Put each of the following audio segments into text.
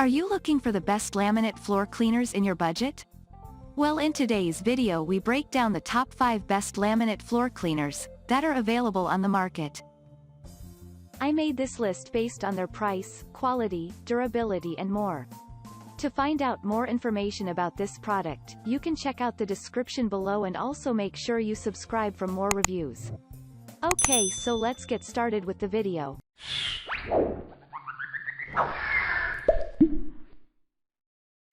Are you looking for the best laminate floor cleaners in your budget? Well, in today's video we break down the top 5 best laminate floor cleaners that are available on the market. I made this list based on their price, quality, durability and more. To find out more information about this product, you can check out the description below and also make sure you subscribe for more reviews. Okay, so let's get started with the video.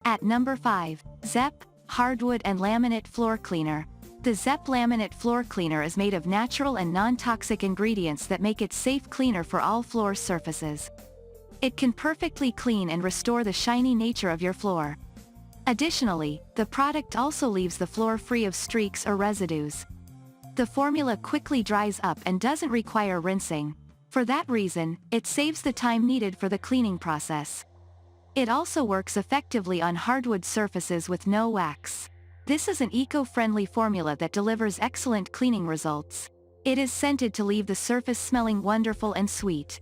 At number 5, ZEP Hardwood and Laminate Floor Cleaner. The ZEP Laminate Floor Cleaner is made of natural and non-toxic ingredients that make it safe cleaner for all floor surfaces. It can perfectly clean and restore the shiny nature of your floor. Additionally, the product also leaves the floor free of streaks or residues. The formula quickly dries up and doesn't require rinsing. For that reason, it saves the time needed for the cleaning process. It also works effectively on hardwood surfaces with no wax. This is an eco-friendly formula that delivers excellent cleaning results. It is scented to leave the surface smelling wonderful and sweet.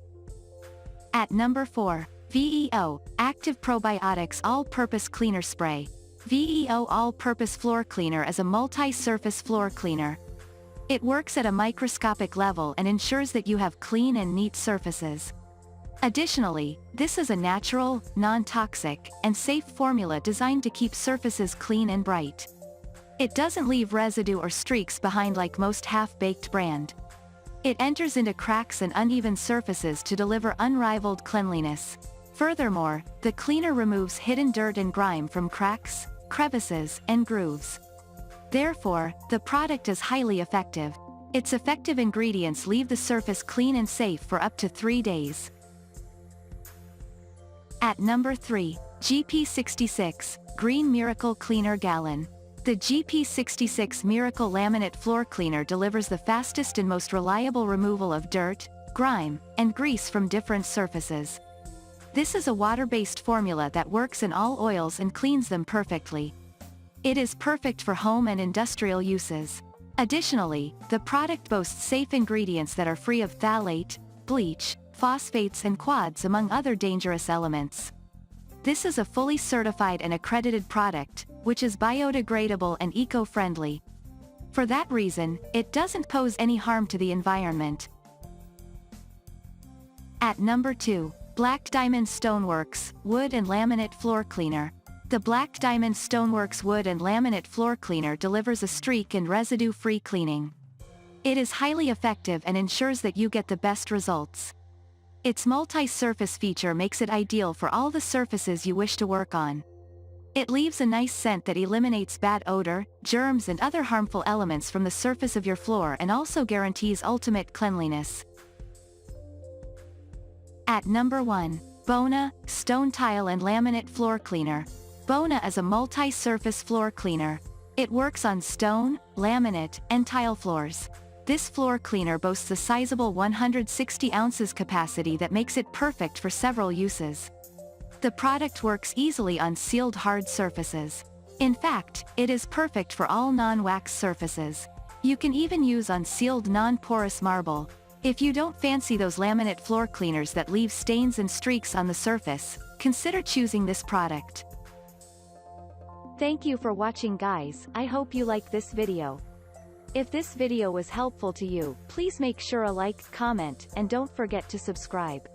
At number 4, VEO Active-Probiotics All-Purpose Cleaner Spray. VEO All-Purpose Floor Cleaner is a multi-surface floor cleaner. It works at a microscopic level and ensures that you have clean and neat surfaces. Additionally, this is a natural, non-toxic, and safe formula designed to keep surfaces clean and bright. It doesn't leave residue or streaks behind like most half-baked brand. It enters into cracks and uneven surfaces to deliver unrivaled cleanliness. Furthermore, the cleaner removes hidden dirt and grime from cracks, crevices, and grooves. Therefore, the product is highly effective. Its effective ingredients leave the surface clean and safe for up to 3 days. At number 3, GP66 Green Miracle Cleaner Gallon. The GP66 Miracle Laminate Floor Cleaner delivers the fastest and most reliable removal of dirt, grime, and grease from different surfaces. This is a water-based formula that works in all oils and cleans them perfectly. It is perfect for home and industrial uses. Additionally, the product boasts safe ingredients that are free of phthalate, bleach, phosphates and quads among other dangerous elements. This is a fully certified and accredited product, which is biodegradable and eco-friendly. For that reason, it doesn't pose any harm to the environment. At number 2, Black Diamond Stoneworks Wood and Laminate Floor Cleaner. The Black Diamond Stoneworks Wood and Laminate Floor Cleaner delivers a streak and residue-free cleaning. It is highly effective and ensures that you get the best results. Its multi-surface feature makes it ideal for all the surfaces you wish to work on. It leaves a nice scent that eliminates bad odor, germs and other harmful elements from the surface of your floor and also guarantees ultimate cleanliness. At number 1, Bona Stone Tile and Laminate Floor Cleaner. Bona is a multi-surface floor cleaner. It works on stone, laminate, and tile floors. This floor cleaner boasts a sizable 160 ounces capacity that makes it perfect for several uses. The product works easily on sealed hard surfaces. In fact, it is perfect for all non-wax surfaces. You can even use on sealed non-porous marble. If you don't fancy those laminate floor cleaners that leave stains and streaks on the surface, consider choosing this product. Thank you for watching, guys. I hope you like this video. If this video was helpful to you, please make sure a like, comment, and don't forget to subscribe.